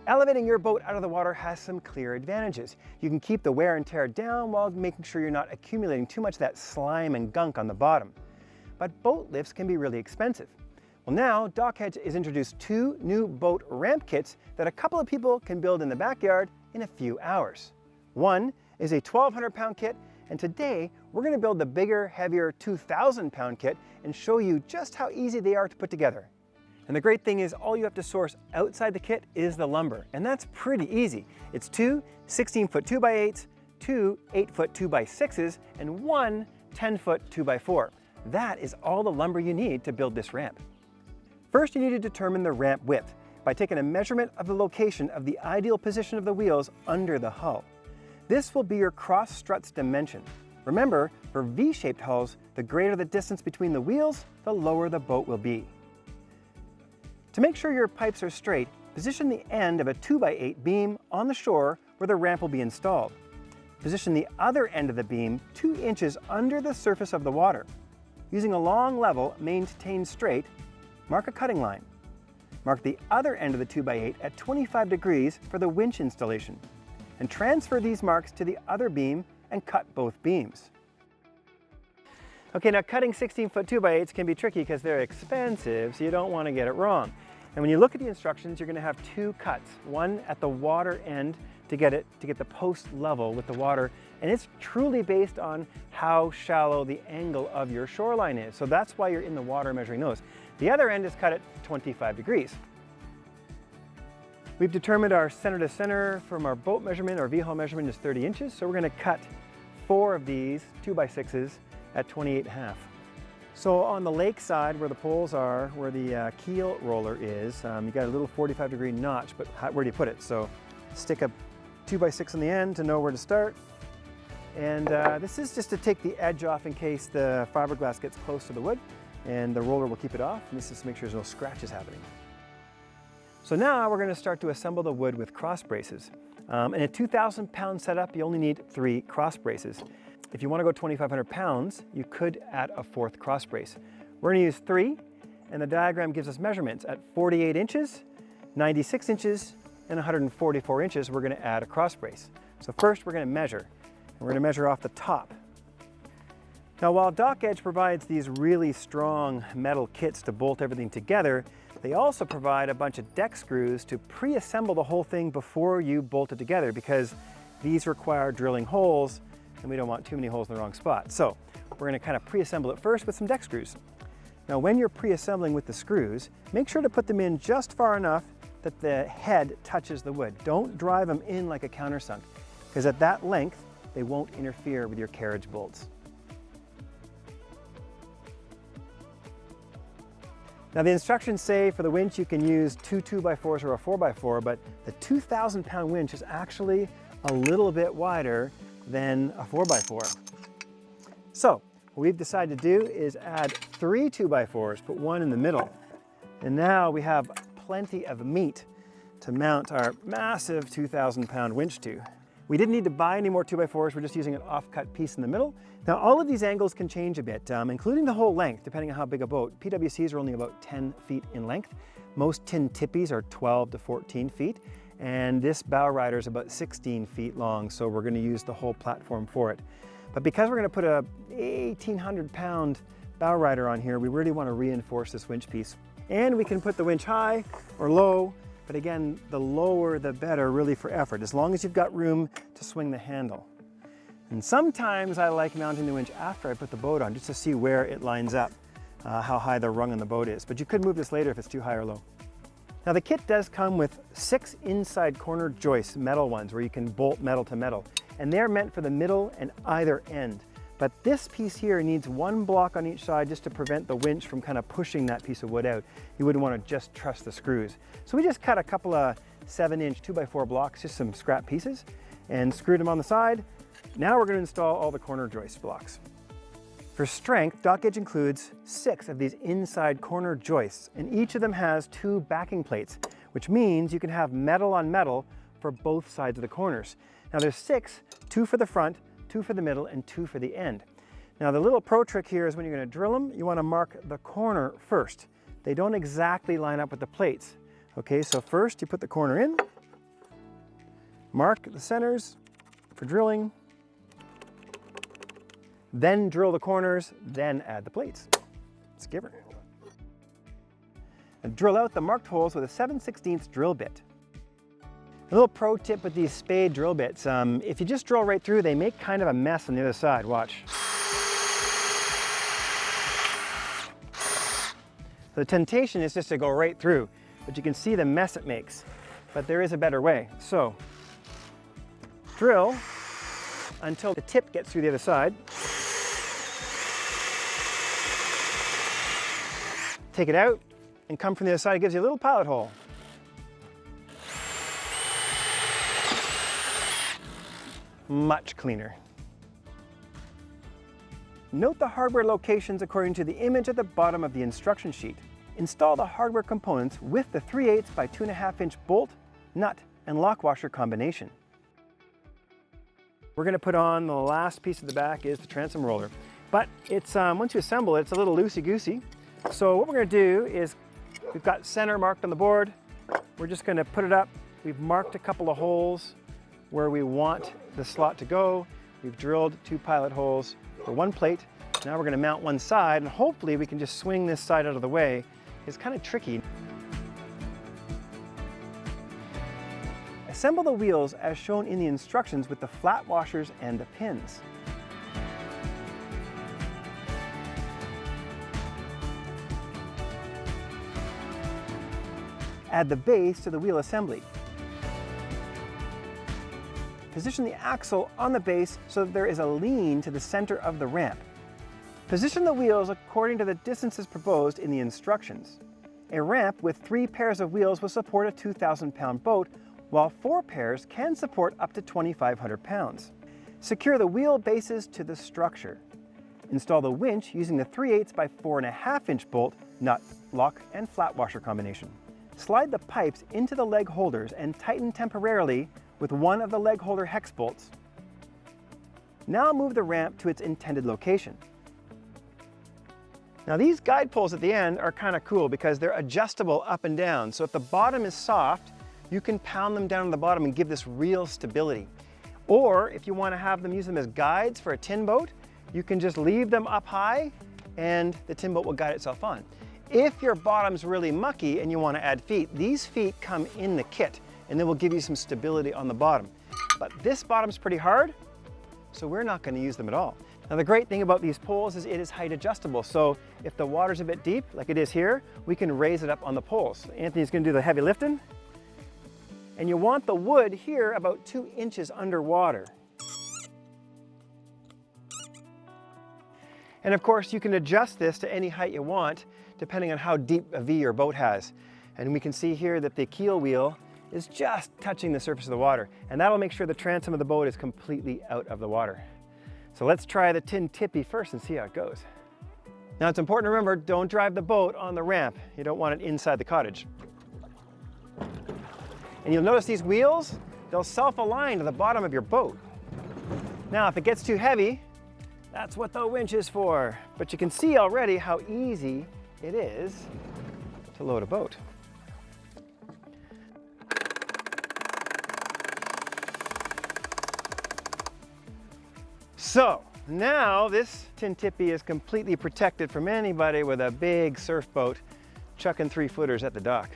Elevating your boat out of the water has some clear advantages. You can keep the wear and tear down while making sure you're not accumulating too much of that slime and gunk on the bottom. But boat lifts can be really expensive. Well, now Dock Edge has introduced 2 new boat ramp kits that a couple of people can build in the backyard in a few hours. One is a 1,200-pound kit, and today we're going to build the bigger, heavier 2,000-pound kit and show you just how easy they are to put together. And the great thing is all you have to source outside the kit is the lumber, and that's pretty easy. It's 2 16-foot 2x8s, 2 8-foot 2x6s, and 1 10-foot 2x4. That is all the lumber you need to build this ramp. First, you need to determine the ramp width by taking a measurement of the location of the ideal position of the wheels under the hull. This will be your cross strut's dimension. Remember, for V-shaped hulls, the greater the distance between the wheels, the lower the boat will be. To make sure your pipes are straight, position the end of a 2x8 beam on the shore where the ramp will be installed. Position the other end of the beam 2 inches under the surface of the water. Using a long level maintained straight, mark a cutting line. Mark the other end of the 2x8 at 25 degrees for the winch installation, and transfer these marks to the other beam and cut both beams. Okay, now cutting 16-foot 2x8s can be tricky because they're expensive, so you don't want to get it wrong. And when you look at the instructions, you're going to have 2 cuts, one at the water end to get the post level with the water, and it's truly based on how shallow the angle of your shoreline is. So that's why you're in the water measuring those. The other end is cut at 25 degrees. We've determined our center to center from our boat measurement. Our V-hull measurement is 30 inches, so we're going to cut 4 of these 2x6s at 28.5. So on the lake side where the poles are, where the keel roller is, you got a little 45-degree notch, but where do you put it? So stick a 2x6 on the end to know where to start. And this is just to take the edge off in case the fiberglass gets close to the wood, and the roller will keep it off. And this is to make sure there's no scratches happening. So now we're going to start to assemble the wood with cross braces. In a 2,000-pound setup, you only need 3 cross braces. If you want to go 2,500 pounds, you could add a 4th cross brace. We're going to use 3, and the diagram gives us measurements at 48 inches, 96 inches, and 144 inches. We're going to add a cross brace. So first we're going to measure, and we're going to measure off the top. Now, while Dock Edge provides these really strong metal kits to bolt everything together, they also provide a bunch of deck screws to pre-assemble the whole thing before you bolt it together, because these require drilling holes and we don't want too many holes in the wrong spot. So we're going to kind of pre-assemble it first with some deck screws. Now, when you're pre-assembling with the screws, make sure to put them in just far enough that the head touches the wood. Don't drive them in like a countersunk, because at that length they won't interfere with your carriage bolts. Now, the instructions say for the winch you can use 2 2x4s or a 4x4, but the 2,000-pound winch is actually a little bit wider than a 4x4. So what we've decided to do is add 3 2x4s, put 1 in the middle. And now we have plenty of meat to mount our massive 2,000-pound winch to. We didn't need to buy any more 2x4s, we're just using an off-cut piece in the middle. Now, all of these angles can change a bit, including the whole length, depending on how big a boat. PWCs are only about 10 feet in length. Most tin tippies are 12 to 14 feet, and this bow rider is about 16 feet long, so we're going to use the whole platform for it. But because we're going to put a 1,800-pound bow rider on here, we really want to reinforce this winch piece. And we can put the winch high or low, but again, the lower the better, really, for effort, as long as you've got room to swing the handle. And sometimes I like mounting the winch after I put the boat on, just to see where it lines up, how high the rung on the boat is. But you could move this later if it's too high or low. Now, the kit does come with 6 inside corner joists, metal ones, where you can bolt metal to metal. And they're meant for the middle and either end. But this piece here needs 1 block on each side just to prevent the winch from kind of pushing that piece of wood out. You wouldn't want to just trust the screws. So we just cut a couple of 7-inch 2x4 blocks, just some scrap pieces, and screwed them on the side. Now we're going to install all the corner joist blocks. For strength, Dock Edge includes 6 of these inside corner joists, and each of them has 2 backing plates, which means you can have metal on metal for both sides of the corners. Now there's 6, 2 for the front, 2 for the middle, and 2 for the end. Now, the little pro trick here is when you're going to drill them, you want to mark the corner first. They don't exactly line up with the plates. Okay, so first you put the corner in, Mark the centers for drilling, then drill the corners, then add the plates. Let's give her. And drill out the marked holes with a 7/16 drill bit. A little pro tip with these spade drill bits, if you just drill right through, they make kind of a mess on the other side. Watch. The temptation is just to go right through, but you can see the mess it makes. But there is a better way. So, drill until the tip gets through the other side. Take it out and come from the other side. It gives you a little pilot hole. Much cleaner. Note the hardware locations according to the image at the bottom of the instruction sheet. Install the hardware components with the 3/8 by 2.5-inch bolt, nut, and lock washer combination. We're going to put on the last piece of the back is the transom roller. But it's once you assemble it, it's a little loosey-goosey. So what we're going to do is, we've got center marked on the board. We're just going to put it up. We've marked a couple of holes where we want the slot to go. We've drilled 2 pilot holes for 1 plate. Now we're going to mount one side, and hopefully we can just swing this side out of the way. It's kind of tricky. Assemble the wheels as shown in the instructions with the flat washers and the pins. Add the base to the wheel assembly. Position the axle on the base so that there is a lean to the center of the ramp. Position the wheels according to the distances proposed in the instructions. A ramp with 3 pairs of wheels will support a 2,000-pound boat, while 4 pairs can support up to 2,500 pounds. Secure the wheel bases to the structure. Install the winch using the 3/8 by 4.5-inch bolt, nut, lock, and flat washer combination. Slide the pipes into the leg holders and tighten temporarily with one of the leg holder hex bolts. Now move the ramp to its intended location. Now these guide poles at the end are kind of cool because they're adjustable up and down. So if the bottom is soft, you can pound them down to the bottom and give this real stability. Or if you want to have them, use them as guides for a tin boat, you can just leave them up high and the tin boat will guide itself on. If your bottom's really mucky and you want to add feet, these feet come in the kit and then we'll give you some stability on the bottom. But this bottom's pretty hard, so we're not going to use them at all. Now the great thing about these poles is it is height adjustable. So if the water's a bit deep, like it is here, we can raise it up on the poles. So Anthony's going to do the heavy lifting. And you want the wood here about 2 inches underwater. And of course you can adjust this to any height you want depending on how deep a V your boat has. And we can see here that the keel wheel is just touching the surface of the water. And that'll make sure the transom of the boat is completely out of the water. So let's try the tin tippy first and see how it goes. Now it's important to remember, don't drive the boat on the ramp. You don't want it inside the cottage. And you'll notice these wheels, they'll self-align to the bottom of your boat. Now if it gets too heavy, that's what the winch is for. But you can see already how easy it is to load a boat. So now this tin tippy is completely protected from anybody with a big surf boat chucking 3-footers at the dock.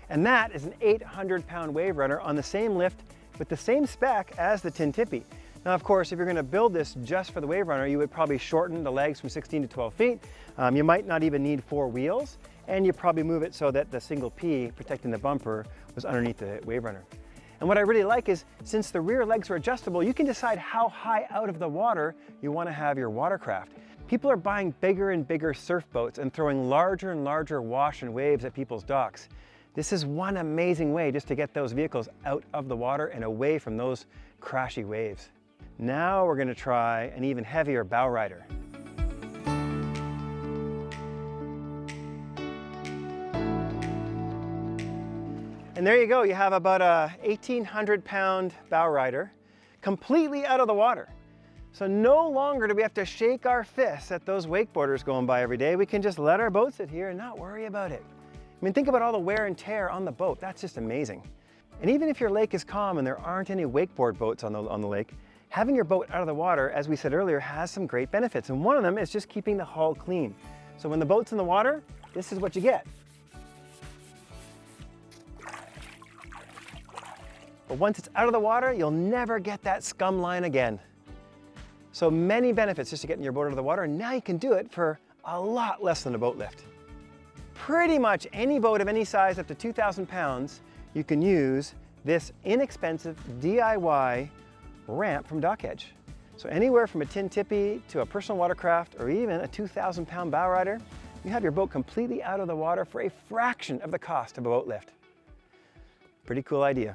And that is an 800-pound wave runner on the same lift with the same spec as the tin tippy. Now of course, if you're going to build this just for the wave runner, you would probably shorten the legs from 16 to 12 feet. You might not even need 4 wheels, and you probably move it so that the single P protecting the bumper was underneath the wave runner. And what I really like is, since the rear legs are adjustable, you can decide how high out of the water you want to have your watercraft. People are buying bigger and bigger surf boats and throwing larger and larger wash and waves at people's docks. This is one amazing way just to get those vehicles out of the water and away from those crashy waves. Now we're going to try an even heavier bow rider. And there you go, you have about a 1,800-pound bow rider completely out of the water. So no longer do we have to shake our fists at those wakeboarders going by every day. We can just let our boat sit here and not worry about it. I mean, think about all the wear and tear on the boat. That's just amazing. And even if your lake is calm and there aren't any wakeboard boats on the lake, having your boat out of the water, as we said earlier, has some great benefits. And one of them is just keeping the hull clean. So when the boat's in the water, this is what you get. But once it's out of the water, you'll never get that scum line again. So many benefits just to getting your boat out of the water, and now you can do it for a lot less than a boat lift. Pretty much any boat of any size up to 2,000 pounds, you can use this inexpensive DIY ramp from Dock Edge. So anywhere from a tin tippy to a personal watercraft or even a 2,000 pound bow rider, you have your boat completely out of the water for a fraction of the cost of a boat lift. Pretty cool idea.